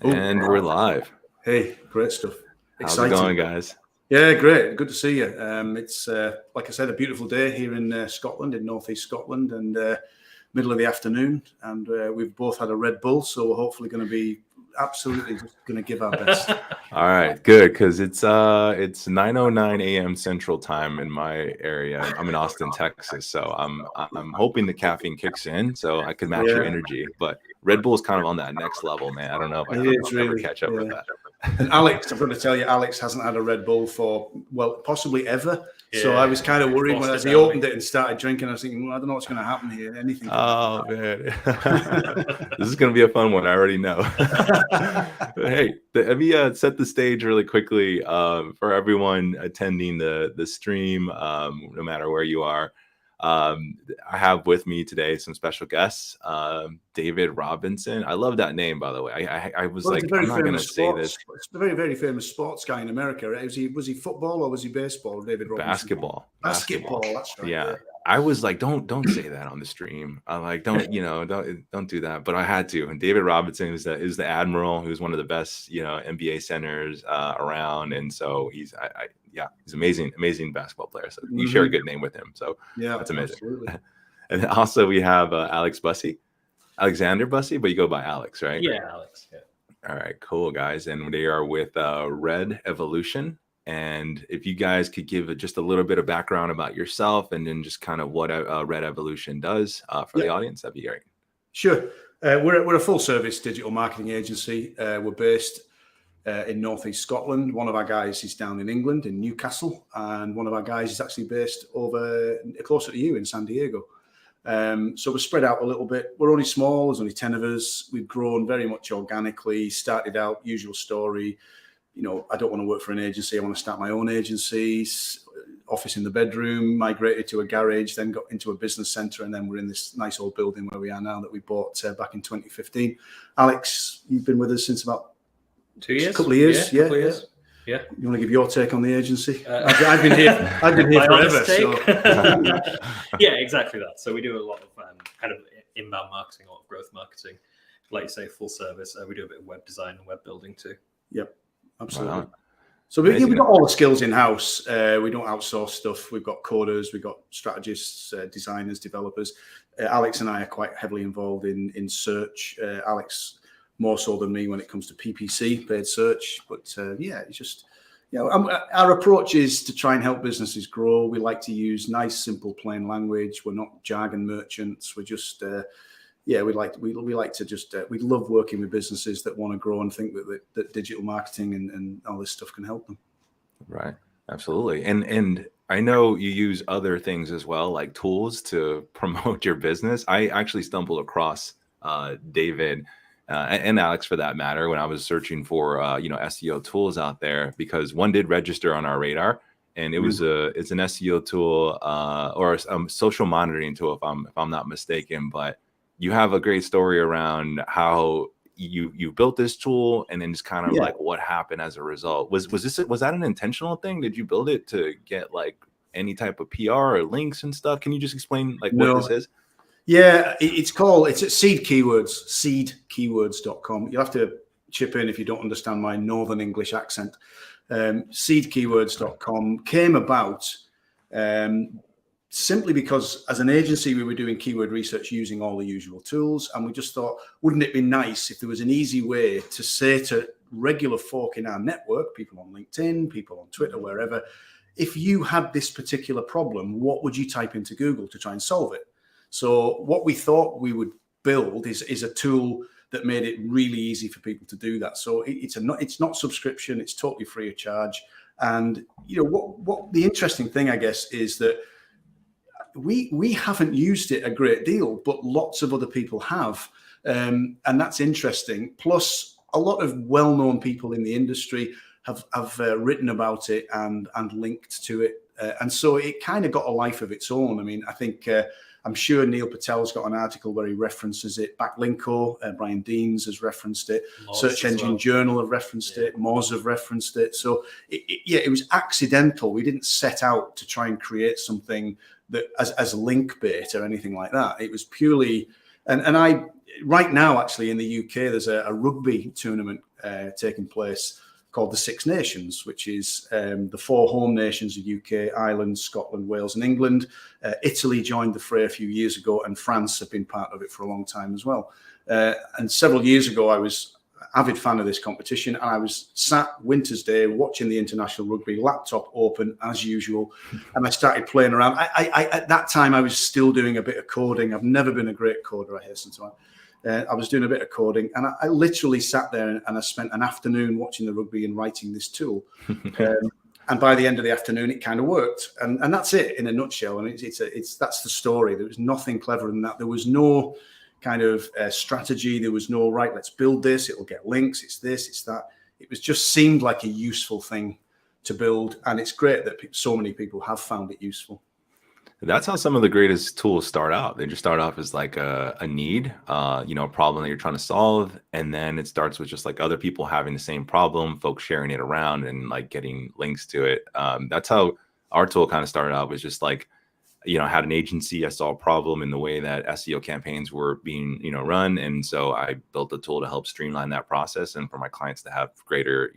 And we're live. Hey, great stuff. How's it going, guys? Yeah, great. Good to see you. It's, like I said, a beautiful day here in Scotland, in northeast Scotland, and middle of the afternoon. And we've both had a Red Bull, so we're hopefully going to be absolutely just going to give our best. All right, good, because it's 9:09 a.m. Central Time in my area. I'm in Austin, Texas, so I'm hoping the caffeine kicks in so I can match your energy. But Red Bull is kind of on that next level, man. I don't know if I can ever catch up with that. And Alex, I've got to tell you, Alex hasn't had a Red Bull for, well, possibly ever. Yeah, so I was kind of worried when he opened it and started drinking. I was thinking, well, I don't know what's going to happen here. Anything. Oh, man. This is going to be a fun one. I already know. Hey, let me set the stage really quickly for everyone attending the stream, no matter where you are. I have with me today some special guests. David Robinson. I love that name, by the way. I was like, I'm not going to say this. It's a very, very famous sports guy in America. Right? Was he football or was he baseball? David Robinson. Basketball. That's right. Yeah. I was like, don't say that on the stream. I'm like, don't do that. But I had to. And David Robinson is the admiral, who's one of the best, NBA centers around. And so he's amazing basketball player. So you share a good name with him. So yeah, that's amazing. Absolutely. And also we have Alexander Bussey, but you go by Alex, right? Yeah, Alex. Yeah. All right, cool, guys. And they are with Red Evolution. And if you guys could give just a little bit of background about yourself and then just kind of what Red Evolution does for the audience, that'd be great. Sure. We're a full-service digital marketing agency. We're based in northeast Scotland. One of our guys is down in England, in Newcastle, and one of our guys is actually based over closer to you in San Diego. So we're spread out a little bit. We're only small. There's only 10 of us. We've grown very much organically. Started out, usual story. I don't want to work for an agency. I want to start my own agency. Office in the bedroom, migrated to a garage, then got into a business center, and then we're in this nice old building where we are now that we bought back in 2015. Alex, you've been with us since about 2 years. A couple of years. Yeah. Couple of years. Yeah. You want to give your take on the agency? I've been here. I've been here forever. So. Yeah, exactly that. So we do a lot of kind of inbound marketing, a lot of growth marketing, like you say, full service. We do a bit of web design and web building too. Yep. Absolutely. Wow. So we've got all the skills in-house. We don't outsource stuff. We've got coders, we've got strategists, designers, developers. Alex and I are quite heavily involved in search. Alex more so than me when it comes to PPC, paid search. But it's just, our approach is to try and help businesses grow. We like to use nice, simple, plain language. We're not jargon merchants. We're just... we love working with businesses that want to grow and think that digital marketing and all this stuff can help them. Right. Absolutely. And I know you use other things as well, like tools to promote your business. I actually stumbled across David and Alex, for that matter, when I was searching for SEO tools out there, because one did register on our radar. And it's an SEO tool or a social monitoring tool, if I'm not mistaken, but you have a great story around how you built this tool and then just kind of like what happened as a result. Was that an intentional thing? Did you build it to get like any type of PR or links and stuff? Can you just explain like what this is? Yeah, it's at Seed Keywords, seedkeywords.com. You'll have to chip in if you don't understand my Northern English accent. Seedkeywords.com came about simply because as an agency, we were doing keyword research using all the usual tools. And we just thought, wouldn't it be nice if there was an easy way to say to regular folk in our network, people on LinkedIn, people on Twitter, wherever, if you had this particular problem, what would you type into Google to try and solve it? So what we thought we would build is a tool that made it really easy for people to do that. So it's not subscription, it's totally free of charge. And what the interesting thing, I guess, is that we haven't used it a great deal, but lots of other people have. And that's interesting. Plus, a lot of well-known people in the industry have written about it and linked to it. And so it kind of got a life of its own. I mean, I think I'm sure Neil Patel's got an article where he references it. Backlinko, Brian Deans has referenced it. Moz Search Engine Journal have referenced it. Moz have referenced it. So it was accidental. We didn't set out to try and create something that as link bait or anything like that. It was purely, and I, right now, actually, in the UK, there's a rugby tournament taking place called the Six Nations, which is the 4 home nations of UK, Ireland, Scotland, Wales, and England. Italy joined the fray a few years ago, and France have been part of it for a long time as well. And several years ago, I was an avid fan of this competition, and I was sat winter's day watching the international rugby, laptop open as usual, and I started playing around. At that time, I was still doing a bit of coding. I've never been a great coder, I hasten to add. I was doing a bit of coding, and I literally sat there and I spent an afternoon watching the rugby and writing this tool. And by the end of the afternoon, it kind of worked. And that's it in a nutshell. I mean, that's the story. There was nothing clever than that. There was no kind of strategy. There was no, right, let's build this. It'll get links. It's this, it's that. It was just seemed like a useful thing to build. And it's great that so many people have found it useful. That's how some of the greatest tools start out. They just start off as like a need, a problem that you're trying to solve. And then it starts with just like other people having the same problem, folks sharing it around and like getting links to it. That's how our tool kind of started out, was just like, I had an agency. I saw a problem in the way that SEO campaigns were being, run. And so I built a tool to help streamline that process and for my clients to have greater,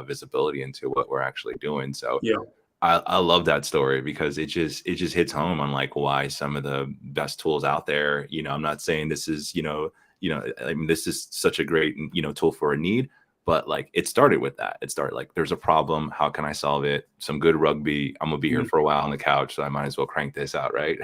visibility into what we're actually doing. So yeah. I love that story because it just hits home on like why some of the best tools out there, I'm not saying this is, I mean, this is such a great, tool for a need, but like it started with that. It started like, there's a problem. How can I solve it? Some good rugby. I'm gonna be here for a while on the couch, so I might as well crank this out, right?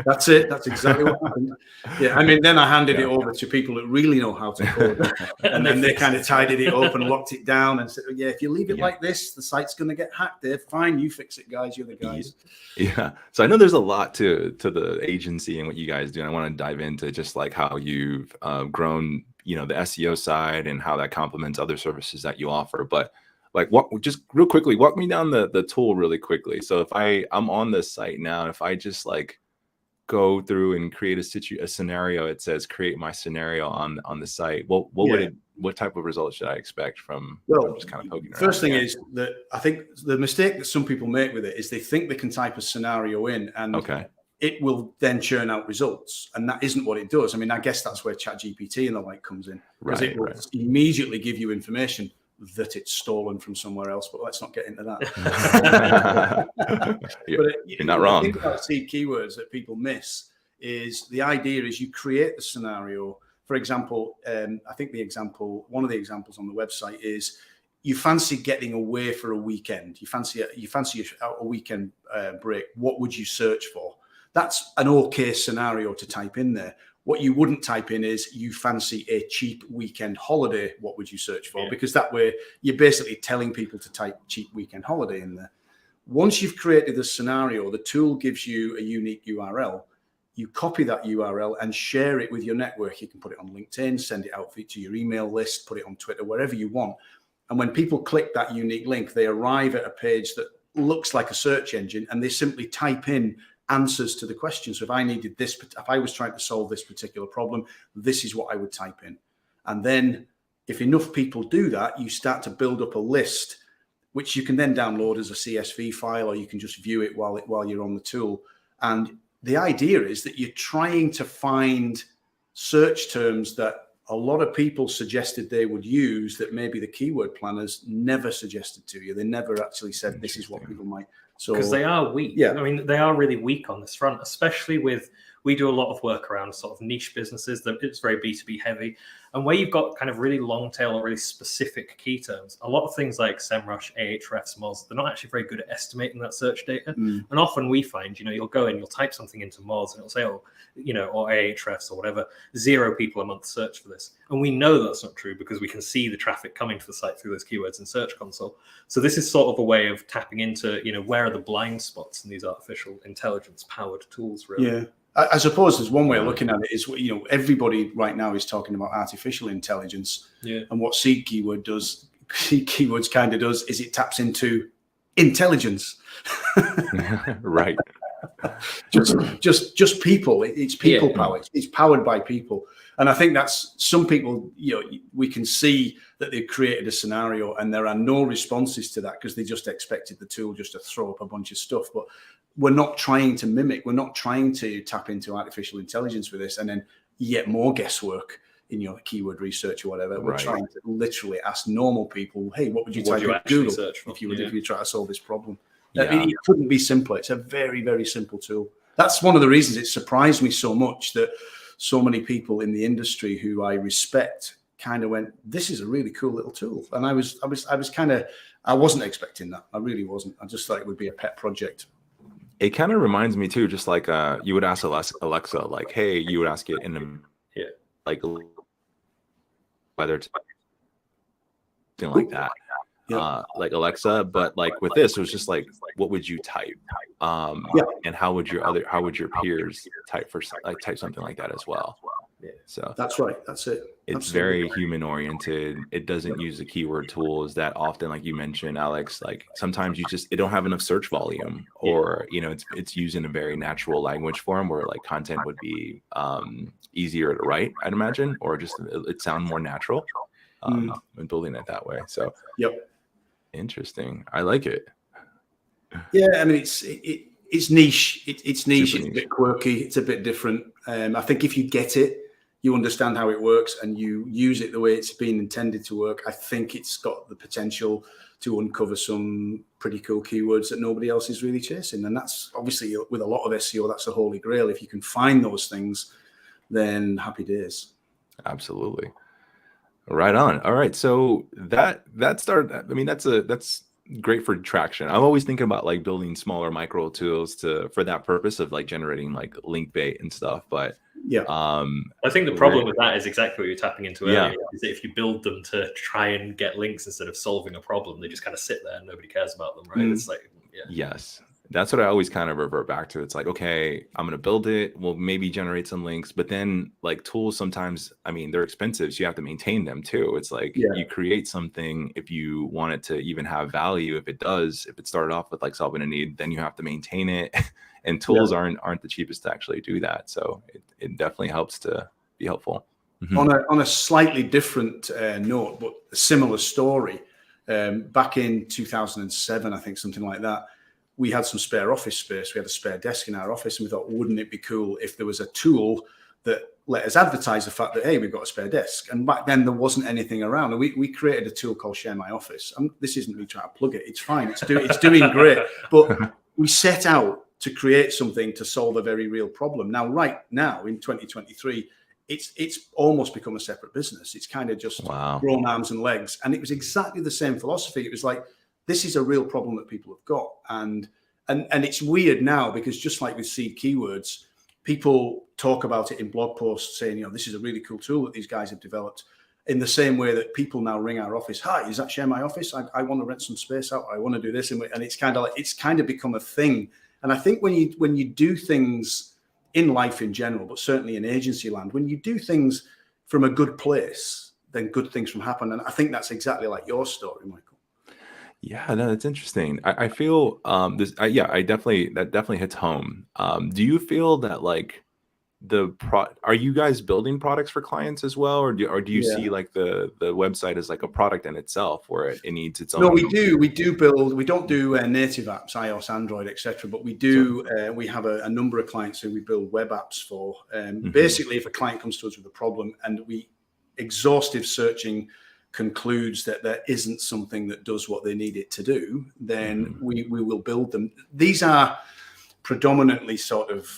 That's it. That's exactly what happened. Yeah, I mean, then I handed it over to people that really know how to code, and then they kind of tidied it up and locked it down and said, "Yeah, if you leave it like this, the site's going to get hacked. There, fine, you fix it, guys. You're the guys." Yeah. So I know there's a lot to the agency and what you guys do, and I want to dive into just like how you've grown, the SEO side and how that complements other services that you offer. But like, just real quickly, walk me down the tool really quickly. So if I'm on the site now, if I just like go through and create a scenario, it says create my scenario on the site. What type of results should I expect from? Well, just kind of poking around? First thing is that I think the mistake that some people make with it is they think they can type a scenario in and it will then churn out results, and that isn't what it does. I mean, I guess that's where ChatGPT and the like comes in, because it will immediately give you information that it's stolen from somewhere else. But let's not get into that. You're not wrong. The thing about seed keywords that people miss is the idea is you create the scenario. For example, I think one of the examples on the website is you fancy getting away for a weekend. You fancy a weekend break. What would you search for? That's an okay scenario to type in there. What you wouldn't type in is you fancy a cheap weekend holiday. What would you search for? Because that way you're basically telling people to type cheap weekend holiday in there. Once you've created the scenario, the tool gives you a unique URL. You copy that URL and share it with your network. You can put it on LinkedIn, send it out to your email list, put it on Twitter, wherever you want. And when people click that unique link, they arrive at a page that looks like a search engine, and they simply type in answers to the question. So if I needed this, if I was trying to solve this particular problem, this is what I would type in. And then if enough people do that, you start to build up a list, which you can then download as a CSV file, or you can just view it while you're on the tool. And the idea is that you're trying to find search terms that a lot of people suggested they would use that maybe the keyword planners never suggested to you. They never actually said this is what people might. So because they are weak. Yeah. I mean, they are really weak on this front, especially we do a lot of work around sort of niche businesses that it's very B2B heavy. And where you've got kind of really long tail or really specific key terms, a lot of things like SEMrush, Ahrefs, Moz, they're not actually very good at estimating that search data. And often we find, you'll go in, you'll type something into Moz and it'll say, or Ahrefs or whatever, 0 people a month search for this. And we know that's not true because we can see the traffic coming to the site through those keywords in Search Console. So this is sort of a way of tapping into, where are the blind spots in these artificial intelligence powered tools, really. Yeah. I suppose there's one way of looking at it is, everybody right now is talking about artificial intelligence. Yeah. And what seed keywords kind of does is it taps into intelligence. Right. just people. It's people powered. It's powered by people. And I think that's some people, we can see that they've created a scenario and there are no responses to that because they just expected the tool just to throw up a bunch of stuff. But we're not trying to mimic. We're not trying to tap into artificial intelligence with this. And then yet more guesswork in your keyword research or whatever. We're trying to literally ask normal people, hey, what would you type in Google search if you try to solve this problem? It couldn't be simpler. It's a very, very simple tool. That's one of the reasons it surprised me so much that so many people in the industry who I respect kind of went, this is a really cool little tool. And I wasn't expecting that. I really wasn't. I just thought it would be a pet project. It kind of reminds me too, just like you would ask Alexa, like, hey, you would ask it in like whether it's something like that. Like Alexa, but like with this, it was just like, what would you type? And how would your peers type something like that as well? So that's right. That's it. It's Absolutely. very human oriented. It doesn't use the keyword tools that often, like you mentioned, Alex, like sometimes it don't have enough search volume, or, it's used in a very natural language form where like content would be easier to write, I'd imagine, or just it sound more natural when building it that way. So interesting. I like it. Yeah, I mean, it's niche. It's niche. It's a bit quirky. It's a bit different. I think if you get it, you understand how it works, and you use it the way it's been intended to work, I think it's got the potential to uncover some pretty cool keywords that nobody else is really chasing. And that's obviously, with a lot of SEO, that's the holy grail. If you can find those things, then happy days. Absolutely. Right on. All right. So that started, I mean, that's great for traction. I'm always thinking about like building smaller micro tools for that purpose of like generating like link bait and stuff. But I think the problem with that is exactly what you're tapping into earlier. Is that if you build them to try and get links instead of solving a problem, they just kind of sit there and nobody cares about them, right? It's like, yes, that's what I always kind of revert back to. It's like, okay, I'm going to build it. We'll maybe generate some links, but then like tools sometimes, I mean, they're expensive, so you have to maintain them too. It's like you create something, if you want it to even have value, if it started off with like solving a need, then you have to maintain it. And tools aren't the cheapest to actually do that. So it definitely helps to be helpful. On a slightly different note, but a similar story, back in 2007, I think, something like that, we had some spare office space. We had a spare desk in our office, and we thought, wouldn't it be cool if there was a tool that let us advertise the fact that, hey, we've got a spare desk. And back then there wasn't anything around. And we created a tool called Share My Office. This isn't me trying to plug it. It's fine. It's doing great. But we set out to create something to solve a very real problem. Now, right now in 2023, it's almost become a separate business. It's kind of just grown arms and legs. And it was exactly the same philosophy. It was like, this is a real problem that people have got. And it's weird now, because just like with seed keywords, people talk about it in blog posts saying, this is a really cool tool that these guys have developed, in the same way that people now ring our office. Hi, is that Share My Office? I want to rent some space out. I want to do this. And it's kind of become a thing. And I think when you do things in life in general, but certainly in agency land, when you do things from a good place, then good things from happen. And I think that's exactly like your story, Michael. Yeah, no, that's interesting. I feel that definitely hits home. Do you feel that like are you guys building products for clients as well, or do you see like the website as like a product in itself where it needs its own? No, we do build. We don't do native apps, iOS, Android, etc. But we do. We have a number of clients who we build web apps for. Basically, if a client comes to us with a problem and exhaustive searching concludes that there isn't something that does what they need it to do, then we will build them. These are predominantly sort of,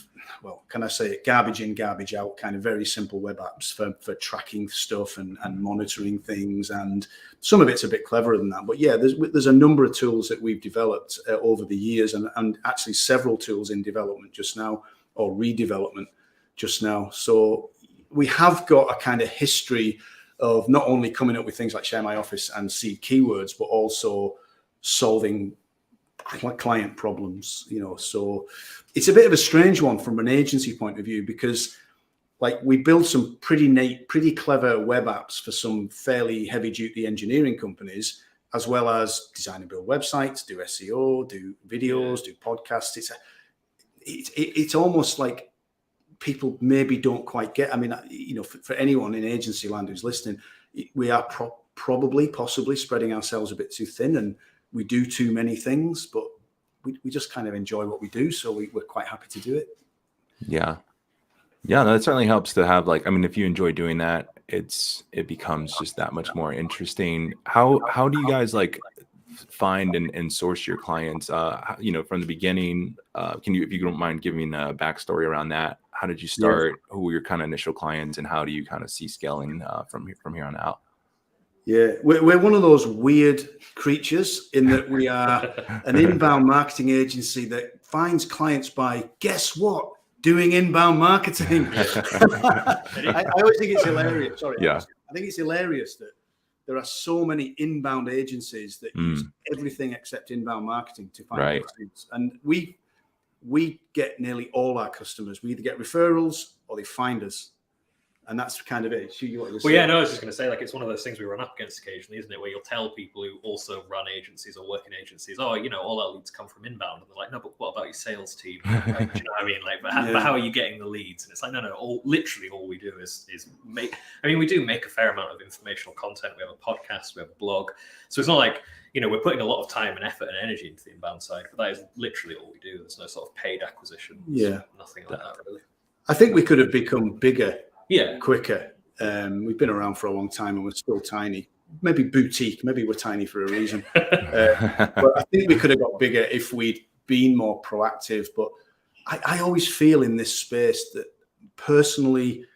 well, can I say it, garbage in, garbage out, kind of very simple web apps for tracking stuff and monitoring things. And some of it's a bit cleverer than that. But yeah, there's a number of tools that we've developed over the years, and actually several tools in development just now, or redevelopment just now. So we have got a kind of history of not only coming up with things like Share My Office and seed keywords, but also solving client problems, so it's a bit of a strange one from an agency point of view, because like we build some pretty clever web apps for some fairly heavy duty engineering companies, as well as design and build websites, do SEO, do videos, do podcasts. It's almost like people maybe don't quite get. I mean, for anyone in agency land who's listening, we are possibly spreading ourselves a bit too thin, and we do too many things, but we just kind of enjoy what we do. So we're quite happy to do it. Yeah. Yeah, no, it certainly helps to have like, I mean, if you enjoy doing that, it becomes just that much more interesting. How do you guys like find and source your clients? From the beginning, can you, if you don't mind giving a backstory around that? How did you Yeah. start? Who were your kind of initial clients, and how do you kind of see scaling from here on out? Yeah, we're one of those weird creatures in that we are an inbound marketing agency that finds clients by, guess what? Doing inbound marketing. I always think it's hilarious. Sorry, Yeah. I think it's hilarious that there are so many inbound agencies that use everything except inbound marketing to find Right. clients. And we get nearly all our customers. We either get referrals or they find us. And that's kind of it. Well, yeah, no, I was just going to say, like, it's one of those things we run up against occasionally, isn't it? Where you'll tell people who also run agencies or work in agencies, oh, all our leads come from inbound. And they're like, no, but what about your sales team? Like, do you know what I mean? Like, but how are you getting the leads? And it's like, no, literally all we do is make, I mean, we do make a fair amount of informational content. We have a podcast, we have a blog. So it's not like, we're putting a lot of time and effort and energy into the inbound side, but that is literally all we do. There's no sort of paid acquisition. There's nothing like that, really. I think we could have become bigger. Yeah, quicker. We've been around for a long time and we're still tiny. Maybe boutique. Maybe we're tiny for a reason. But I think we could have got bigger if we'd been more proactive. But I always feel in this space that personally,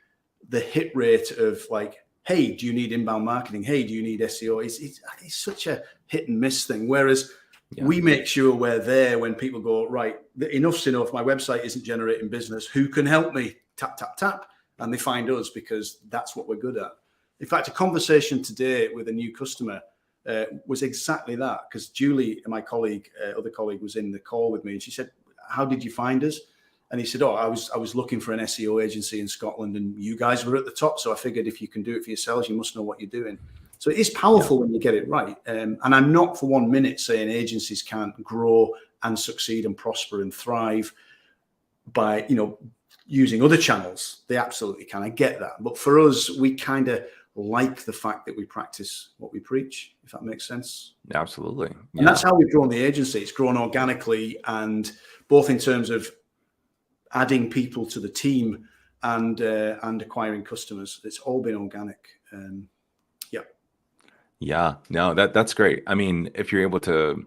the hit rate of like, hey, do you need inbound marketing? Hey, do you need SEO? It's such a hit and miss thing. Whereas we make sure we're there when people go, right, enough's enough. My website isn't generating business. Who can help me? Tap, tap, tap. And they find us because that's what we're good at. In fact, a conversation today with a new customer was exactly that, because Julie, my colleague, other colleague, was in the call with me, and she said, "How did you find us?" And he said, "Oh, I was looking for an SEO agency in Scotland, and you guys were at the top, so I figured if you can do it for yourselves, you must know what you're doing." So it is powerful when you get it right. And I'm not for 1 minute saying agencies can't grow and succeed and prosper and thrive by using other channels. They absolutely can. I get that. But for us, we kind of like the fact that we practice what we preach, if that makes sense. Absolutely. Yeah. And that's how we've grown the agency. It's grown organically, and both in terms of adding people to the team and acquiring customers. It's all been organic. Yeah, no, that's great. I mean, if you're able to,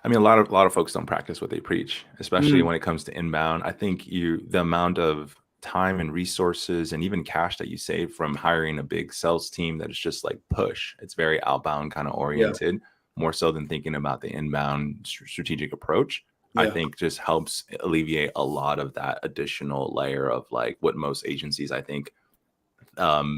I mean, a lot of folks don't practice what they preach, especially when it comes to inbound. I think the amount of time and resources and even cash that you save from hiring a big sales team that is just like push. It's very outbound kind of oriented, more so than thinking about the inbound strategic approach. I think just helps alleviate a lot of that additional layer of like what most agencies, I think,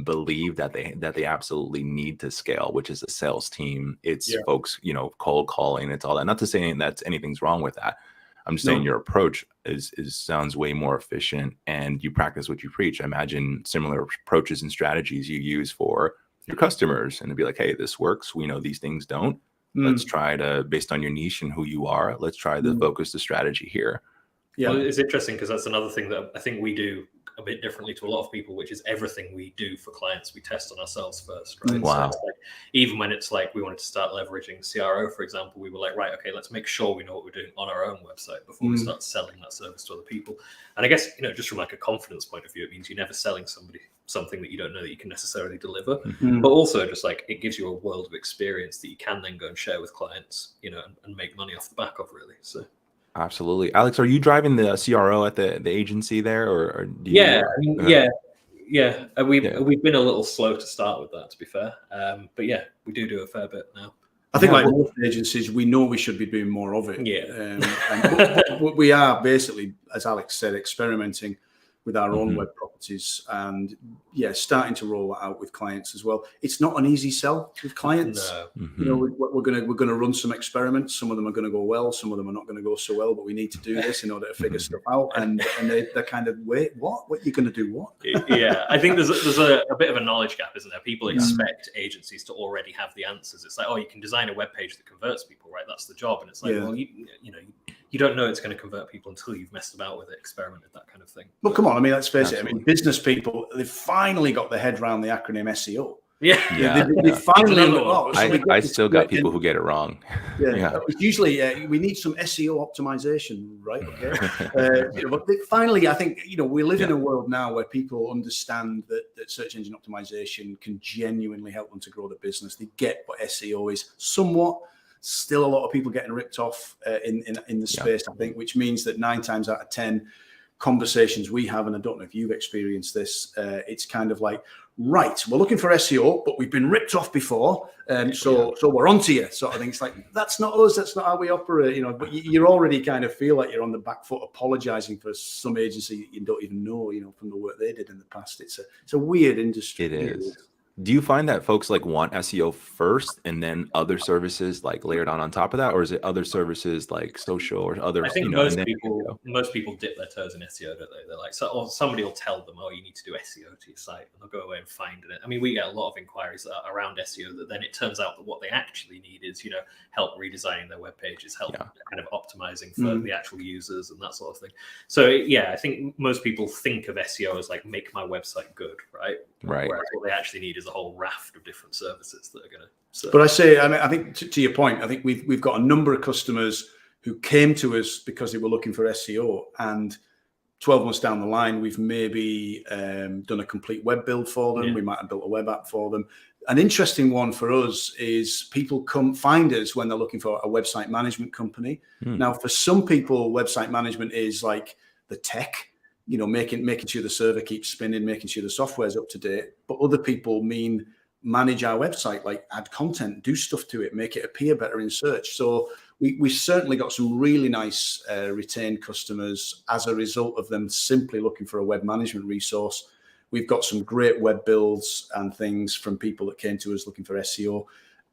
believe that they absolutely need to scale, which is a sales team. It's folks, cold calling. It's all that. Not to say that's anything's wrong with that. I'm just saying your approach is sounds way more efficient, and you practice what you preach. I imagine similar approaches and strategies you use for your customers, and to be like, hey, this works. We know these things don't. Let's try to, based on your niche and who you are, let's try to focus the strategy here. Yeah, well, it's interesting because that's another thing that I think we do a bit differently to a lot of people, which is everything we do for clients, we test on ourselves first, right? Wow. So it's like, even when it's like we wanted to start leveraging CRO, for example, we were like, right, okay, let's make sure we know what we're doing on our own website before we start selling that service to other people. And I guess, just from like a confidence point of view, it means you're never selling somebody something that you don't know that you can necessarily deliver. But also just like it gives you a world of experience that you can then go and share with clients, and make money off the back of, really. So Absolutely. Alex, are you driving the CRO at the agency there, or do you? Yeah. We've been a little slow to start with that, to be fair. But yeah, we do a fair bit now. I think like most agencies, we know we should be doing more of it. Yeah. But we are basically, as Alex said, experimenting with our own web properties and starting to roll that out with clients as well. It's not an easy sell with clients. No. We're gonna run some experiments. Some of them are going to go well. Some of them are not going to go so well. But we need to do this in order to figure stuff out. And they're kind of, wait, what? What, you're going to do what? Yeah, I think there's a bit of a knowledge gap, isn't there? People expect agencies to already have the answers. It's like, oh, you can design a web page that converts people, right? That's the job. And it's like, well, you don't know it's going to convert people until you've messed about with it, experimented, that kind of thing. Well, come on. I mean, let's face it. I mean, business people, they've finally got their head around the acronym SEO. Yeah. They finally. I still got people who get it wrong. Yeah. It's usually we need some SEO optimization, right? Okay. But finally, I think we live in a world now where people understand that search engine optimization can genuinely help them to grow their business. They get what SEO is. Somewhat, still a lot of people getting ripped off in the space. I think, which means that 9 times out of 10 conversations we have, and I don't know if you've experienced this, it's kind of like, right, we're looking for SEO, but we've been ripped off before, so we're onto you, sort of thing. It's like, that's not us, that's not how we operate, but you already kind of feel like you're on the back foot apologizing for some agency you don't even know, from the work they did in the past. It's a weird industry. It is. Do you find that folks like want SEO first and then other services like layered on top of that, or is it other services like social or other? I think most people dip their toes in SEO, don't they? They're like, or somebody will tell them, oh, you need to do SEO to your site, and they'll go away and find it. I mean, we get a lot of inquiries around SEO that then it turns out that what they actually need is, help redesigning their web pages, help kind of optimizing for the actual users and that sort of thing. So I think most people think of SEO as like, make my website good, right? Right. Whereas what they actually need is a whole raft of different services that are going to serve. But I think to your point, I think we've got a number of customers who came to us because they were looking for SEO, and 12 months down the line, we've maybe done a complete web build for them. We might have built a web app for them. An interesting one for us is people come find us when they're looking for a website management company. Now, for some people, website management is like the tech, making sure the server keeps spinning, making sure the software's up to date. But other people mean manage our website, like add content, do stuff to it, make it appear better in search. So we certainly got some really nice retained customers as a result of them simply looking for a web management resource. We've got some great web builds and things from people that came to us looking for SEO.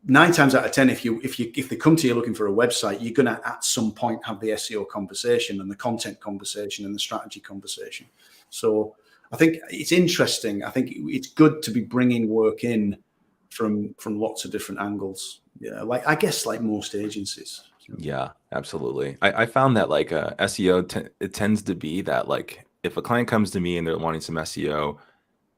9 times out of 10, if they come to you looking for a website, you're going to at some point have the SEO conversation and the content conversation and the strategy conversation. So I think it's interesting. I think it's good to be bringing work in from lots of different angles. Yeah, I guess like most agencies. Yeah, absolutely. I found that like SEO, it tends to be that like if a client comes to me and they're wanting some SEO,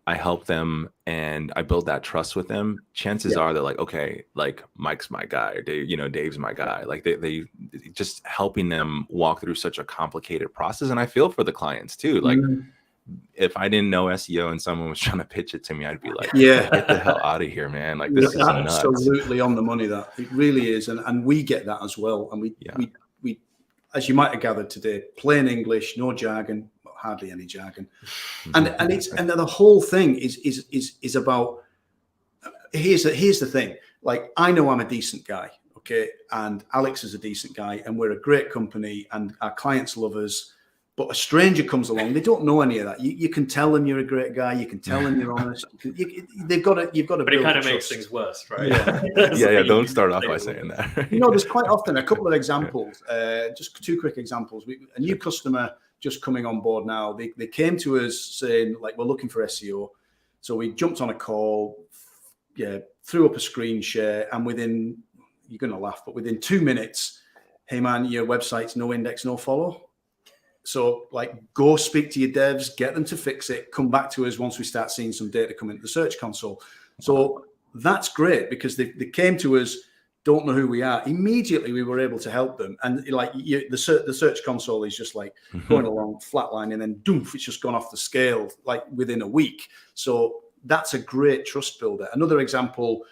I help them and I build that trust with them. Chances are they're like, okay, like Mike's my guy, or Dave's my guy. Like they just helping them walk through such a complicated process. And I feel for the clients too. Like if I didn't know SEO and someone was trying to pitch it to me, I'd be like, get the hell out of here, man. Like this is nuts. Absolutely on the money. That it really is. And we get that as well. And we, as you might have gathered today, plain English, no jargon, hardly any jargon. And the whole thing is about, here's the thing. Like, I know I'm a decent guy, okay? And Alex is a decent guy, and we're a great company, and our clients love us. But a stranger comes along, they don't know any of that. You can tell them you're a great guy. You can tell them you're honest. You've got to. But it kind of makes things worse, right? Yeah. Don't start off by saying that. There's quite often a couple of examples. Just 2 quick examples. A new customer just coming on board now. They came to us saying, like, we're looking for SEO. So we jumped on a call, threw up a screen share, and within, you're going to laugh, but within 2 minutes, hey man, your website's no index, no follow. So like, go speak to your devs, get them to fix it, come back to us once we start seeing some data come into the search console. So that's great because they came to us, don't know who we are. Immediately we were able to help them. And like the search console is just like going along flatline, and then doof, it's just gone off the scale like within a week. So that's a great trust builder. Another example,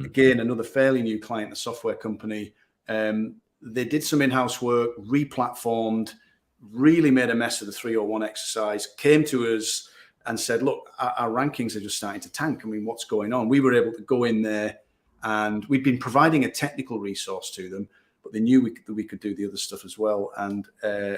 again, another fairly new client, a software company. They did some in-house work, re-platformed, really made a mess of the 301 exercise, came to us and said, look, our rankings are just starting to tank. I mean, what's going on? We were able to go in there, and we'd been providing a technical resource to them, but they knew we could do the other stuff as well. And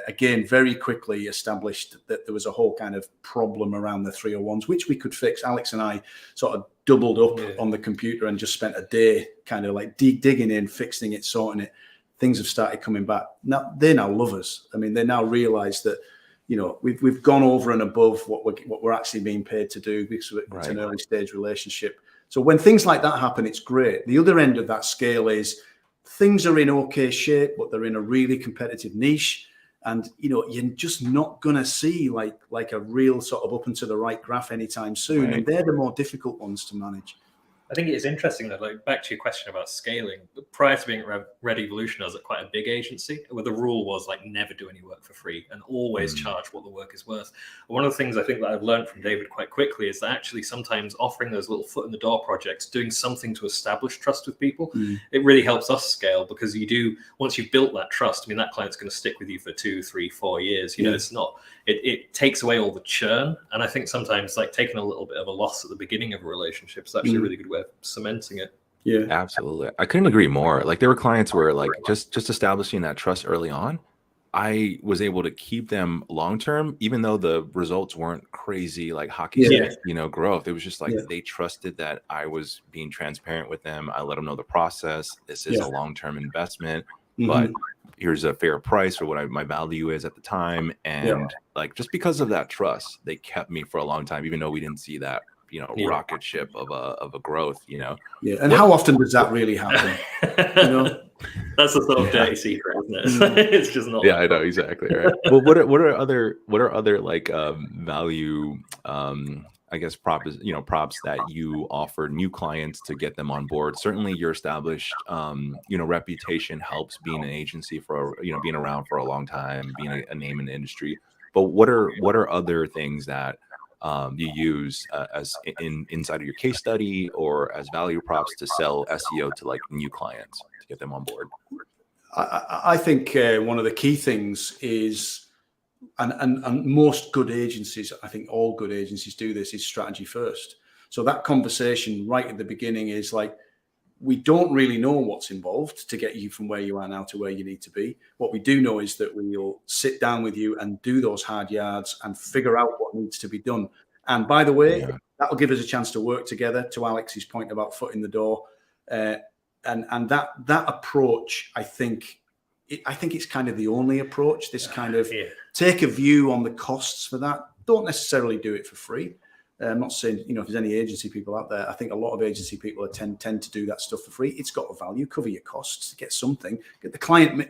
again, very quickly established that there was a whole kind of problem around the 301s, which we could fix. Alex and I sort of doubled up on the computer and just spent a day kind of like digging in, fixing it, sorting it. Things have started coming back. Now they love us. I mean, they now realize that, we've gone over and above what we're actually being paid to do, because it's an early stage relationship. So when things like that happen, it's great. The other end of that scale is things are in okay shape, but they're in a really competitive niche. And, you're just not going to see like a real sort of up and to the right graph anytime soon. And they're the more difficult ones to manage. I think it is interesting that, like, back to your question about scaling, prior to being at Red Evolution, I was at quite a big agency where the rule was like never do any work for free and always charge what the work is worth. One of the things I think that I've learned from David quite quickly is that actually sometimes offering those little foot in the door projects, doing something to establish trust with people, it really helps us scale, because once you've built that trust, I mean, that client's going to stick with you for 2, 3, 4 years. You know, it's not, it takes away all the churn. And I think sometimes like taking a little bit of a loss at the beginning of a relationship is actually a really good way of cementing it. Yeah, absolutely. I couldn't agree more. Like, there were clients where like just establishing that trust early on, I was able to keep them long term, even though the results weren't crazy like hockey stick, growth. It was just like they trusted that I was being transparent with them. I let them know the process. This is a long-term investment, but here's a fair price for what my value is at the time. And like, just because of that trust, they kept me for a long time, even though we didn't see that, rocket ship of a growth, And how often does that really happen? That's a sort of dirty secret, isn't it? It's just not. Yeah, I know, exactly. Right. Well, what are other like value, I guess, props that you offer new clients to get them on board? Certainly your established reputation helps, being an agency for being around for a long time, being a name in the industry. But what are other things that you use as inside of your case study or as value props to sell SEO to like new clients to get them on board? I think one of the key things is, and most good agencies, I think all good agencies do this, is strategy first. So that conversation right at the beginning is like, we don't really know what's involved to get you from where you are now to where you need to be. What we do know is that we'll sit down with you and do those hard yards and figure out what needs to be done. And by the way, that'll give us a chance to work together, to Alex's point about foot in the door. And that approach, I think it's kind of the only approach. This kind of take a view on the costs for that. Don't necessarily do it for free. I'm not saying, if there's any agency people out there, I think a lot of agency people tend to do that stuff for free. It's got a value, cover your costs, get something, get the client,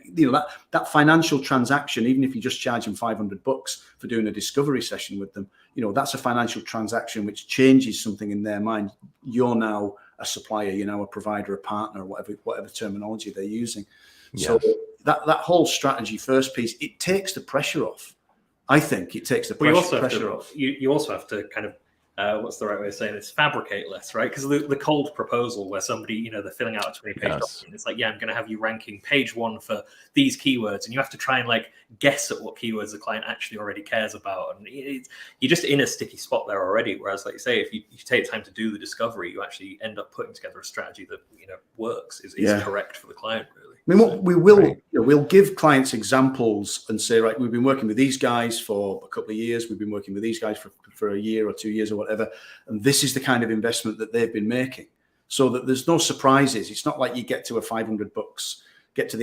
that financial transaction, even if you just charge them $500 for doing a discovery session with them, that's a financial transaction which changes something in their mind. You're now a supplier, you're now a provider, a partner, whatever terminology they're using. Yes. So that whole strategy first piece, it takes the pressure off. I think it takes the pressure off. You also have to kind of, what's the right way of saying this? Fabricate less, right? Because the cold proposal where somebody, they're filling out a 20-page document. It's like, I'm going to have you ranking page 1 for these keywords, and you have to try and like guess at what keywords the client actually already cares about, and you're just in a sticky spot there already. Whereas, like you say, if you take time to do the discovery, you actually end up putting together a strategy that works, is correct for the client, really. I mean, what we will, we'll give clients examples and say, right, we've been working with these guys for a couple of years. We've been working with these guys for a year or 2 years or whatever. And this is the kind of investment that they've been making, so that there's no surprises. It's not like you get to the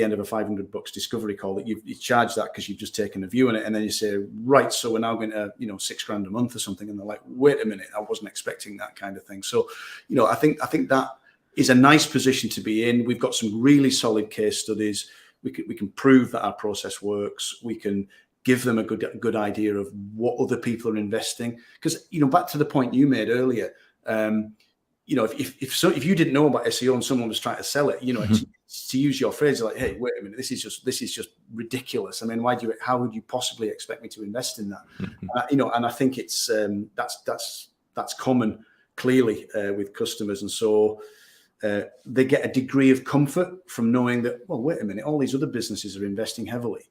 end of a $500 discovery call that you charge that because you've just taken a view on it. And then you say, right, so we're now going to, $6,000 a month or something. And they're like, wait a minute, I wasn't expecting that kind of thing. So, I think that is a nice position to be in. We've got some really solid case studies. We can prove that our process works. We can give them a good idea of what other people are investing. Because, back to the point you made earlier, if you didn't know about SEO and someone was trying to sell it, to use your phrase, like, hey, wait a minute, this is just ridiculous. I mean, how would you possibly expect me to invest in that? And I think it's that's common clearly with customers, and so. They get a degree of comfort from knowing that, well, wait a minute, all these other businesses are investing heavily.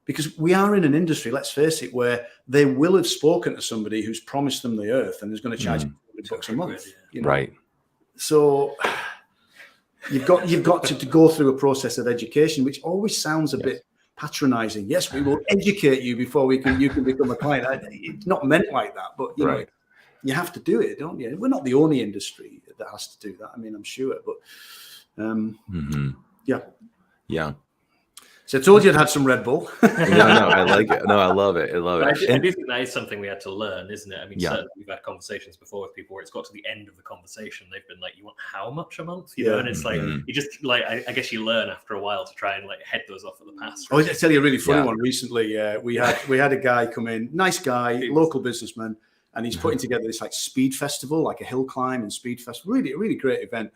Because we are in an industry, let's face it, where they will have spoken to somebody who's promised them the earth and is going to charge $100 a month. Right. So you've got to go through a process of education, which always sounds a bit patronizing. Yes, we will educate you before you can become a client. It's not meant like that, but you have to do it, don't you? We're not the only industry that has to do that. I mean, I'm sure, but yeah. So I told you I'd had some Red Bull. No, I like it. No, I love it. I do think that is something we had to learn, isn't it? I mean, certainly we've had conversations before with people where it's got to the end of the conversation, they've been like, "You want how much a month?" You know, and it's like you just like I guess you learn after a while to try and like head those off at the pass. Right? I'll tell you a really funny one. Recently, we had a guy come in, nice guy, local businessman. and he's putting together this like speed festival, like a hill climb and speed festival. Really, really great event.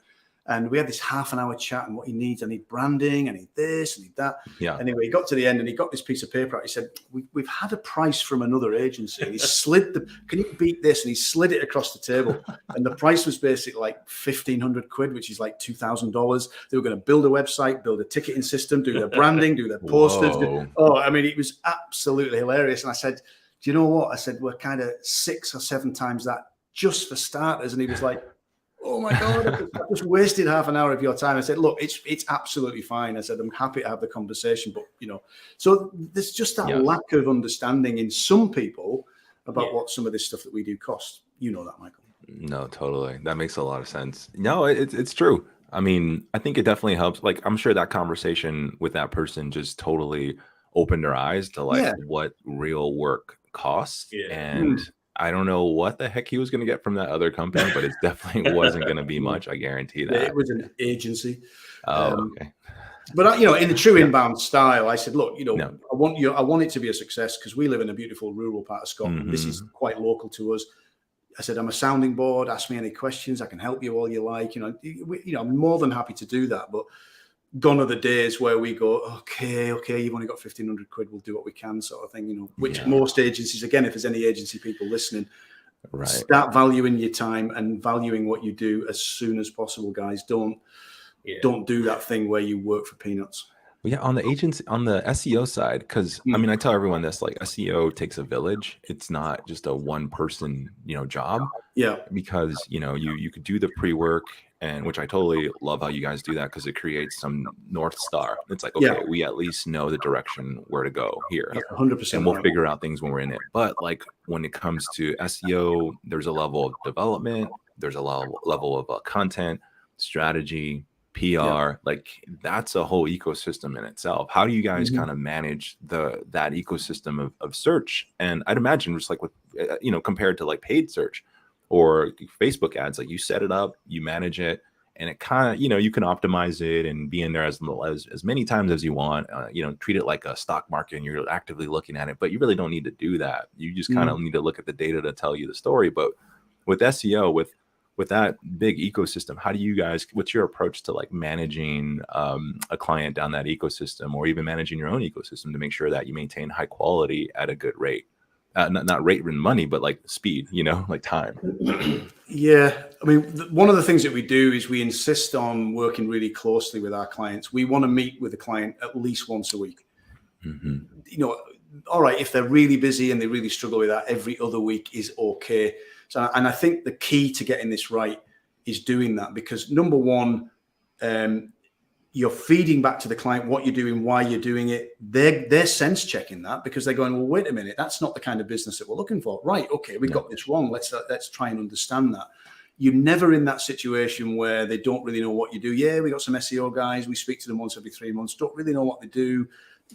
And we had this half an hour chat and what he needs. I need branding, I need this, I need that. Yeah. Anyway, he got to the end and he got this piece of paper out. He said, we've had a price from another agency. And he slid can you beat this? And he slid it across the table. And the price was basically like 1,500 quid, which is like $2,000. They were going to build a website, build a ticketing system, do their branding, do their posters. I mean, it was absolutely hilarious. And I said, do you know what? I said, we're kind of 6 or 7 times that just for starters. And he was like, oh my God, I just wasted half an hour of your time. I said, look, it's absolutely fine. I said, I'm happy to have the conversation, but so there's just that lack of understanding in some people about what some of this stuff that we do costs. You know that, Michael. No, totally. That makes a lot of sense. No, it's true. I mean, I think it definitely helps. Like, I'm sure that conversation with that person just totally opened their eyes to like what real work costs. And I don't know what the heck he was going to get from that other company, but it definitely wasn't going to be much. I guarantee that. It was an agency. Okay. But in the true inbound style, I said, look, I want it to be a success because we live in a beautiful rural part of Scotland. Mm-hmm. This is quite local to us. I said, I'm a sounding board. Ask me any questions. I can help you all you like. I'm more than happy to do that. But gone are the days where we go, okay, you've only got 1,500 quid. We'll do what we can, sort of thing. Which most agencies, again, if there's any agency people listening, start valuing your time and valuing what you do as soon as possible, guys. Don't do that thing where you work for peanuts. Well, on the SEO side, because I mean, I tell everyone this, like SEO takes a village. It's not just a one person, job. Yeah. Because, you could do the pre-work, and which I totally love how you guys do that because it creates some North Star. It's like, okay, we at least know the direction where to go here. 100%. And we'll figure out things when we're in it. But like when it comes to SEO, there's a level of development, there's a level of content, strategy, PR, like that's a whole ecosystem in itself. How do you guys kind of manage that ecosystem of search? And I'd imagine just like with, compared to like paid search or Facebook ads, like you set it up, you manage it, and it kind of, you can optimize it and be in there as many times as you want, treat it like a stock market and you're actively looking at it, but you really don't need to do that. You just kind of need to look at the data to tell you the story. But with SEO, with that big ecosystem, how do you guys, what's your approach to like managing a client down that ecosystem, or even managing your own ecosystem to make sure that you maintain high quality at a good rate? Not rate in money, but like speed, like time. Yeah. I mean, one of the things that we do is we insist on working really closely with our clients. We want to meet with the client at least once a week. Mm-hmm. All right, if they're really busy and they really struggle with that, every other week is okay. So, and I think the key to getting this right is doing that, because number one, you're feeding back to the client what you're doing, why you're doing it. They're sense checking that, because they're going, well, wait a minute, that's not the kind of business that we're looking for. Right, okay, we got this wrong. Let's try and understand that. You're never in that situation where they don't really know what you do. Yeah, we got some SEO guys. We speak to them once every 3 months. Don't really know what they do.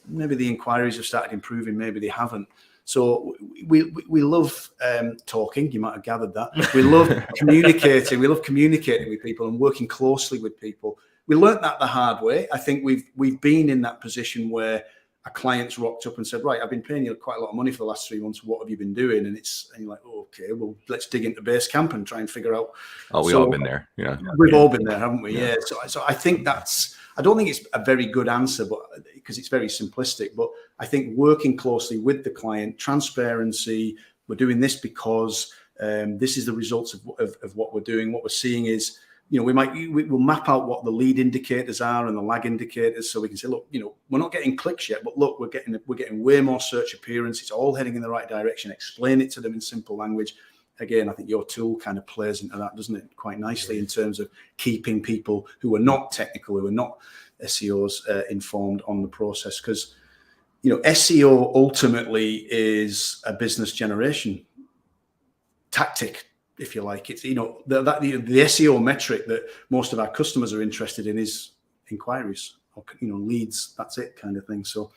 Maybe the inquiries have started improving. Maybe they haven't. So we love talking. You might have gathered that. We love communicating. We love communicating with people and working closely with people. We learned that the hard way. I think we've been in that position where a client's rocked up and said, right, I've been paying you quite a lot of money for the last 3 months. What have you been doing? And you're like, oh, okay, well, let's dig into base camp and try and figure out. Oh, we've all been there. Yeah. We've all been there, haven't we? Yeah. So I think I don't think it's a very good answer, but because it's very simplistic, but I think working closely with the client, transparency, we're doing this because this is the results of what we're doing. What we're seeing is, we'll map out what the lead indicators are and the lag indicators, so we can say, look, we're not getting clicks yet, but look, we're getting way more search appearance. It's all heading in the right direction. Explain it to them in simple language. Again, I think your tool kind of plays into that, doesn't it, quite nicely in terms of keeping people who are not technical, who are not SEOs, informed on the process, because SEO ultimately is a business generation tactic, if you like. It's the SEO metric that most of our customers are interested in is inquiries or leads. That's it, kind of thing. So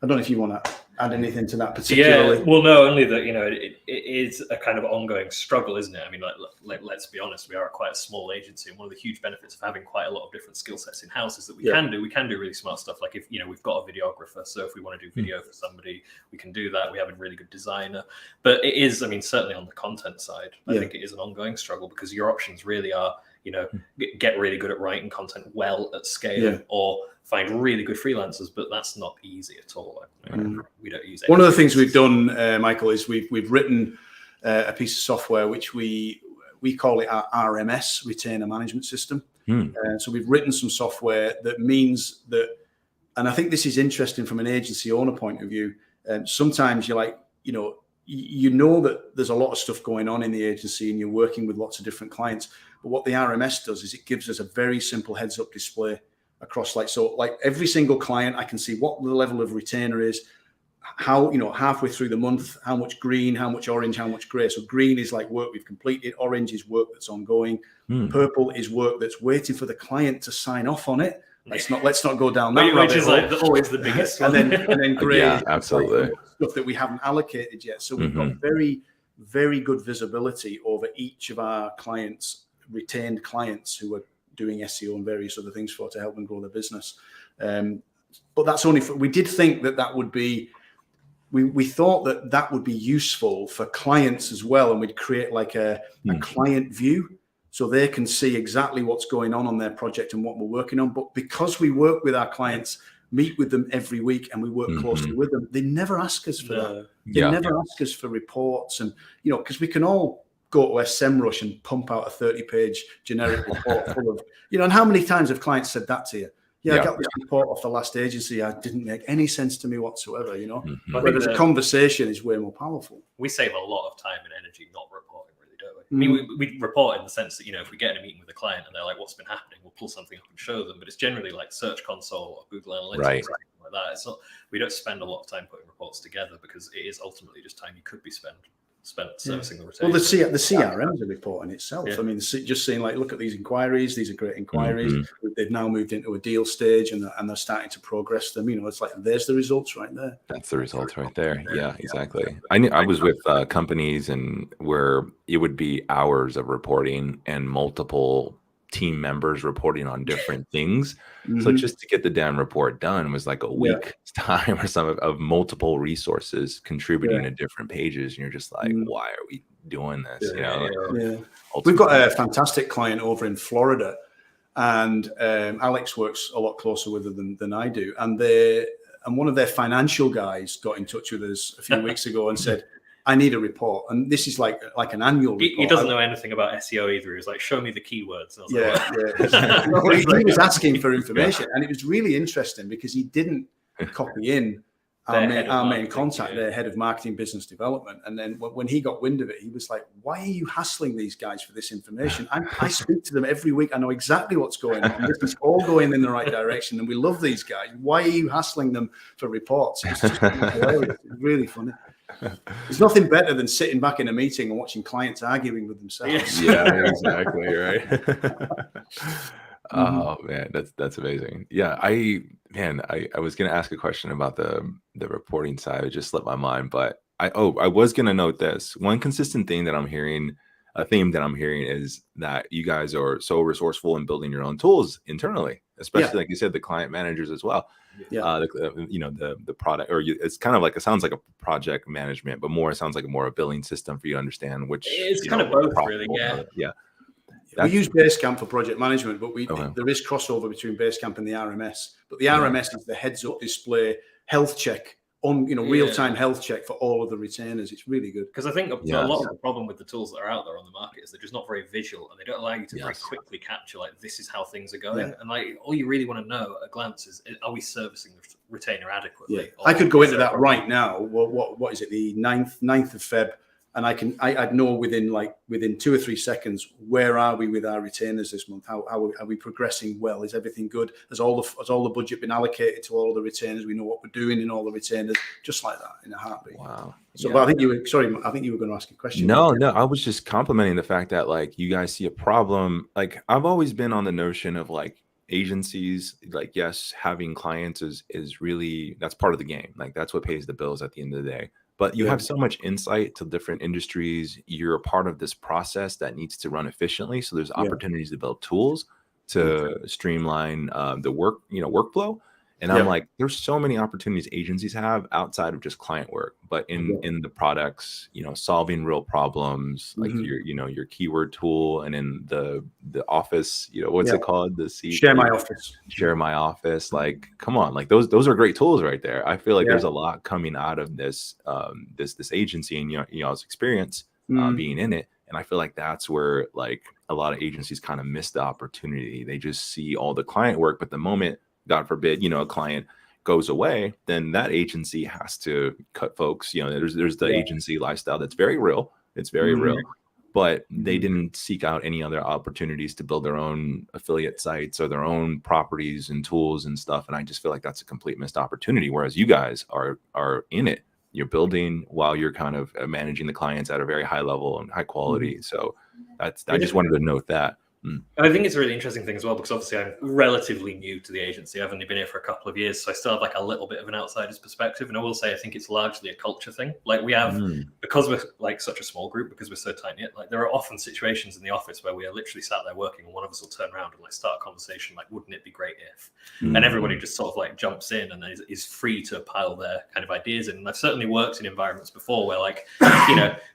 I don't know if you want to add anything to that particularly. Yeah, well, no, only that, you know, it is a kind of ongoing struggle, isn't it? I mean, like let's be honest, we are quite a small agency, and one of the huge benefits of having quite a lot of different skill sets in house is that we can do really smart stuff. Like, if, you know, we've got a videographer, so if we want to do video for somebody, we can do that. We have a really good designer, but it is, I mean, certainly on the content side, I think it is an ongoing struggle, because your options really are, you know, get really good at writing content well at scale, or find really good freelancers, but that's not easy at all. We don't use it. One of the things we've done, Michael, is we've written a piece of software which we call it our RMS, Retainer Management System. So we've written some software that means that, and I think this is interesting from an agency owner point of view. Sometimes you're like, you know that there's a lot of stuff going on in the agency, and you're working with lots of different clients. But what the RMS does is it gives us a very simple heads-up display across, like every single client. I can see what the level of retainer is, how, you know, halfway through the month, how much green, how much orange, how much gray. So green is like work we've completed, orange is work that's ongoing, purple is work that's waiting for the client to sign off on it. Let's not go down that which is like always the biggest one. and then gray, absolutely, stuff that we haven't allocated yet. So we've got very, very good visibility over each of our clients, retained clients who are doing SEO and various other things to help them grow their business. But that's only we did think that would be, we thought that would be useful for clients as well. And we'd create like a client view, so they can see exactly what's going on their project and what we're working on. But because we work with our clients, meet with them every week, and we work closely with them, they never ask us for that. They never ask us for reports. And, you know, because we can all go to SEMrush and pump out a 30-page generic report full of, you know, and how many times have clients said that to you? I got this report off the last agency. It didn't make any sense to me whatsoever, you know. Whereas a conversation is way more powerful. We save a lot of time and energy not reporting, really, don't we? I mean, we report in the sense that, you know, if we get in a meeting with a client and they're like, what's been happening, we'll pull something up and show them. But it's generally like Search Console or Google Analytics or something like that. It's not, we don't spend a lot of time putting reports together, because it is ultimately just time you could be spent servicing the retainers. Well, the CRM is a report in itself. I mean, just saying, like, look at these inquiries. These are great inquiries. They've now moved into a deal stage, and they're starting to progress them. You know, it's like, there's the results right there. That's the results right there. Yeah, exactly. I was with companies and where it would be hours of reporting and multiple team members reporting on different things. So just to get the damn report done was like a week's time or some of multiple resources contributing to different pages. And you're just like, why are we doing this? We've got a fantastic client over in Florida, and Alex works a lot closer with them than I do. And one of their financial guys got in touch with us a few weeks ago and said, I need a report. And this is like an annual report. He doesn't know anything about SEO either. He was like, show me the keywords. And I was like, he was asking for information. And it was really interesting because he didn't copy in our main contact, their head of marketing business development. And then when he got wind of it, he was like, why are you hassling these guys for this information? I speak to them every week. I know exactly what's going on. This is all going in the right direction. And we love these guys. Why are you hassling them for reports? It's just hilarious. It's really funny. There's nothing better than sitting back in a meeting and watching clients arguing with themselves. Yeah, exactly. Right. Oh man, that's amazing. Yeah, I was gonna ask a question about the reporting side. It just slipped my mind, but I was gonna note this. One consistent thing that I'm hearing, a theme that I'm hearing, is that you guys are so resourceful in building your own tools internally, especially like you said, the client managers as well. The product, it's kind of like, it sounds like a project management, but it sounds like a billing system for you to understand which. It's kind of both, really. We use Basecamp for project management, but there is crossover between Basecamp and the RMS. But the RMS is the heads-up display health check on, real-time health check for all of the retainers. It's really good. Because I think a lot of the problem with the tools that are out there on the market is they're just not very visual, and they don't allow you to very quickly capture, like, this is how things are going. And like, all you really want to know at a glance is, are we servicing the retainer adequately? I could go into that right now. What is it? The 9th of Feb. And I'd know within 2 or 3 seconds, where are we with our retainers this month? How are we progressing well? Is everything good? Has all the budget been allocated to all the retainers? We know what we're doing in all the retainers, just like that, in a heartbeat. Wow. So, but I think you were going to ask a question. No, I was just complimenting the fact that, like, you guys see a problem. Like, I've always been on the notion of, like, agencies, like, yes, having clients is really, that's part of the game. Like, that's what pays the bills at the end of the day. But you Yeah. have so much insight to different industries. You're a part of this process that needs to run efficiently. So there's Yeah. opportunities to build tools to streamline the workflow. And I'm Yeah. like, there's so many opportunities agencies have outside of just client work, but in the products, solving real problems, like your keyword tool, and in the office, what's it called? The seat, Share My Office. Share My Office. Like, come on, like those are great tools right there. I feel like Yeah. there's a lot coming out of this this agency and y'all's experience being in it. And I feel like that's where like a lot of agencies kind of miss the opportunity. They just see all the client work, but the moment, God forbid, a client goes away, then that agency has to cut folks. There's the agency lifestyle that's very real. It's very real, but they didn't seek out any other opportunities to build their own affiliate sites or their own properties and tools and stuff. And I just feel like that's a complete missed opportunity. Whereas you guys are in it. You're building while you're kind of managing the clients at a very high level and high quality. So I just wanted to note that. I think it's a really interesting thing as well, because obviously I'm relatively new to the agency. I've only been here for a couple of years, so I still have like a little bit of an outsider's perspective. And I will say, I think it's largely a culture thing. Like we have, because we're like such a small group, because we're so tight knit, like there are often situations in the office where we are literally sat there working and one of us will turn around and like start a conversation like, wouldn't it be great if? And everybody just sort of like jumps in and is free to pile their kind of ideas in. And I've certainly worked in environments before where like,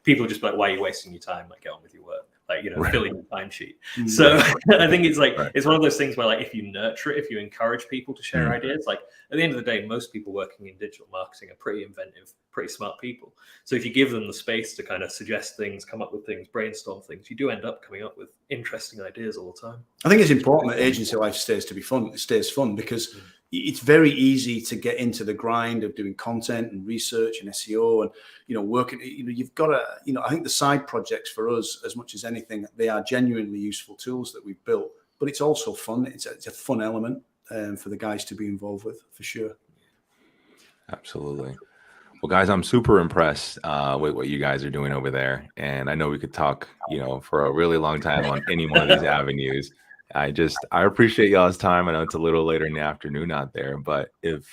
people just be like, why are you wasting your time? Like, get on with your work. Like, filling the timesheet. So I think it's like, it's one of those things where like, if you nurture it, if you encourage people to share ideas, like at the end of the day, most people working in digital marketing are pretty inventive, pretty smart people. So if you give them the space to kind of suggest things, come up with things, brainstorm things, you do end up coming up with interesting ideas all the time. I think it's important that agency life stays fun, because it's very easy to get into the grind of doing content and research and SEO and, working, you've got to, I think the side projects for us, as much as anything, they are genuinely useful tools that we've built, but it's also fun. It's a fun element for the guys to be involved with, for sure. Absolutely. Well, guys, I'm super impressed with what you guys are doing over there. And I know we could talk, for a really long time on any one of these avenues. I appreciate y'all's time. I know it's a little later in the afternoon out there, but if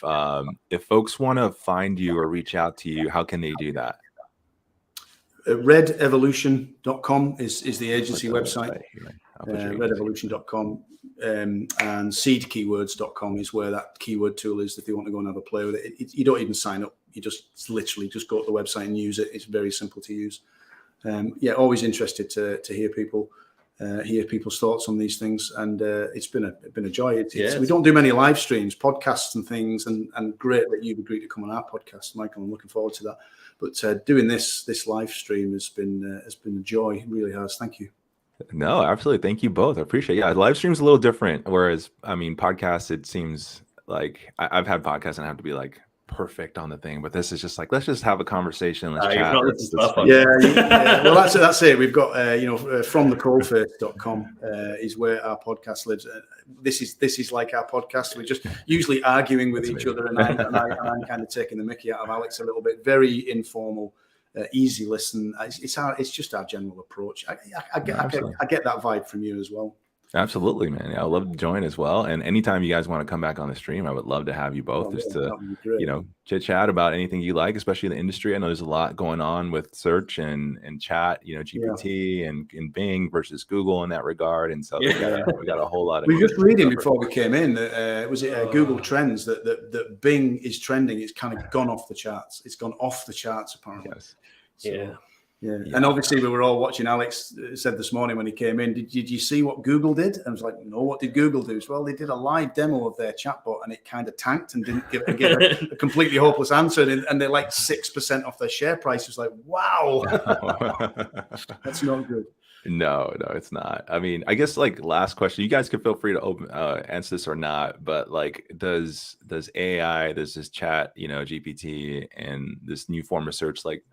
folks want to find you or reach out to you, how can they do that? Redevolution.com is the agency website. Redevolution.com and seedkeywords.com is where that keyword tool is if you want to go and have a play with it. You don't even sign up. You just literally just go to the website and use it. It's very simple to use. Always interested to hear people's thoughts on these things, and it's been a joy. We don't do many live streams, podcasts and things, and great that you've agreed to come on our podcast, Michael. I'm looking forward to that. But doing this live stream has been a joy. It really has. Thank you. No, absolutely. Thank you both. I appreciate it. Yeah, live stream's a little different. Whereas, I mean, podcasts, it seems like I've had podcasts and I have to be like perfect on the thing, but this is just like, let's just have a conversation. Let's chat. Well, that's it. We've got fromthecoalface.com is where our podcast lives. This is like our podcast. We're just usually arguing with each other, and I'm kind of taking the mickey out of Alex a little bit. Very informal, easy listen. It's just our general approach. I get that vibe from you as well. Absolutely, man. Yeah, I'd love to join as well. And anytime you guys want to come back on the stream, I would love to have you both to chit chat about anything you like, especially in the industry. I know there's a lot going on with search and chat, GPT and Bing versus Google in that regard. And so we got a whole lot of. We were just reading before we came in that was it Google Trends that Bing is trending. It's kind of gone off the charts. It's gone off the charts apparently. Yes. So, Yeah, and obviously we were all watching. Alex said this morning when he came in, did you see what Google did? And I was like, no, what did Google do? Well, they did a live demo of their chatbot and it kind of tanked and didn't give a completely hopeless answer. And they're like 6% off their share price. It was like, wow, that's not good. No, it's not. I mean, I guess like last question, you guys can feel free to answer this or not, but like, does AI, does this chat, GPT and this new form of search like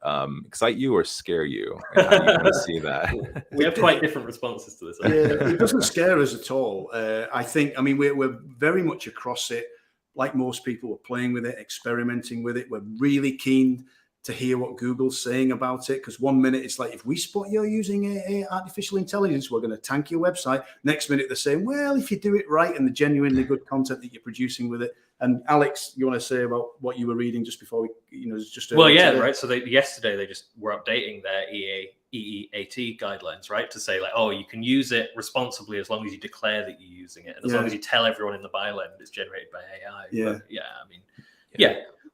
excite you or scare you? And how do you want to see that? We have quite different responses to this. It doesn't scare us at all. I mean, we're very much across it. Like most people, we're playing with it, experimenting with it. We're really keen to hear what Google's saying about it. Because one minute it's like, if we spot you're using artificial intelligence, we're going to tank your website. Next minute they're saying, well, if you do it right and the genuinely good content that you're producing with it. And Alex, you want to say about what you were reading just before we, just right. So yesterday they just were updating their EEAT guidelines, right, to say like, oh, you can use it responsibly as long as you declare that you're using it, and as long as you tell everyone in the byline it's generated by AI. Yeah, but I mean,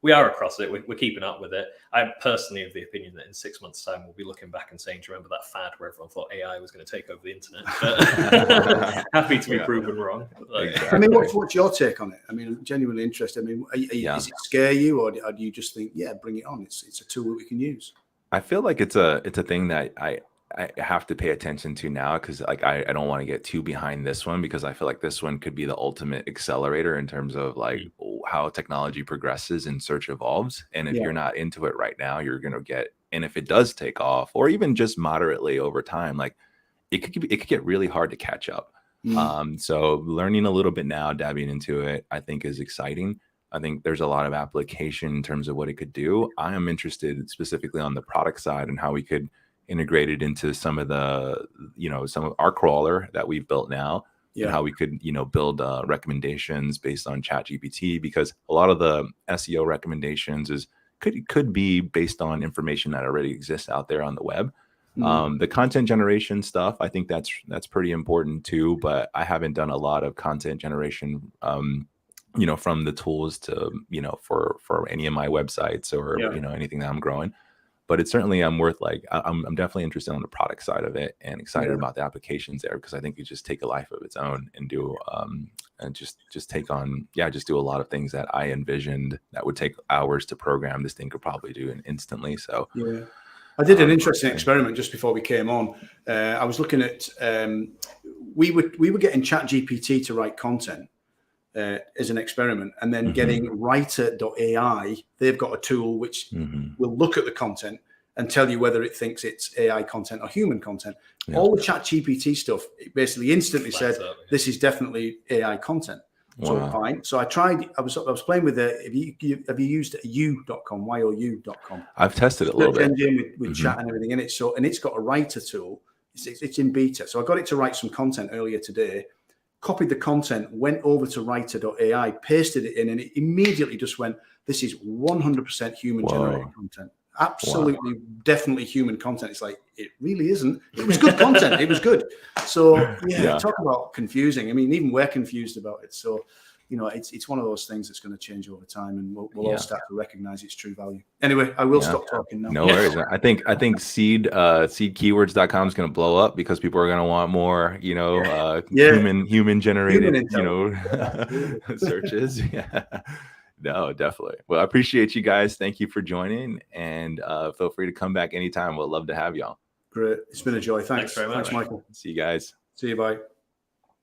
we are across it. We're keeping up with it. I'm personally of the opinion that in 6 months' time we'll be looking back and saying, "Do you remember that fad where everyone thought AI was going to take over the internet?" But happy to be proven wrong. I mean, what's your take on it? I mean, I'm genuinely interested. I mean, does it scare you, or do you just think, bring it on? It's a tool that we can use. I feel like it's a thing that I have to pay attention to now, because like I don't want to get too behind this one, because I feel like this one could be the ultimate accelerator in terms of like how technology progresses and search evolves. And if you're not into it right now, you're going to get, and if it does take off or even just moderately over time, like it could get really hard to catch up. So learning a little bit now, dabbing into it, I think is exciting. I think there's a lot of application in terms of what it could do. I am interested specifically on the product side and how we could integrate it into some of the, some of our crawler that we've built now, and how we could, build recommendations based on ChatGPT, because a lot of the SEO recommendations could be based on information that already exists out there on the web. The content generation stuff, I think that's pretty important too, but I haven't done a lot of content generation, from the tools to, for any of my websites or, anything that I'm growing. But it's certainly, I'm definitely interested on the product side of it, and excited about the applications there, because I think it just take a life of its own and do, and just take on, just do a lot of things that I envisioned that would take hours to program. This thing could probably do it instantly. So I did an interesting experiment just before we came on. I was looking at, we were getting ChatGPT to write content as an experiment, and then getting writer.ai. They've got a tool which will look at the content and tell you whether it thinks it's AI content or human content. All the ChatGPT stuff, it basically instantly said, this is definitely AI content. So fine. So I tried. I was playing with the. Have you used you.com? You.com? I've tested it a little bit with chat and everything in it. So, and it's got a writer tool. It's in beta. So I got it to write some content earlier today. Copied the content, went over to writer.ai, pasted it in, and it immediately just went, this is 100% human generated content. Absolutely, definitely human content. It's like, it really isn't. It was good content. It was good. So talk about confusing. I mean, even we're confused about it. So, it's one of those things that's going to change over time, and we'll all start to recognize its true value. Anyway, I will stop talking now. No worries. I think seedkeywords.com is going to blow up, because people are going to want more, human generated, searches. No, definitely. Well, I appreciate you guys. Thank you for joining, and feel free to come back anytime. We'll love to have y'all. Great. It's been a joy. Thanks very much. Thanks, Michael. See you guys. See you. Bye.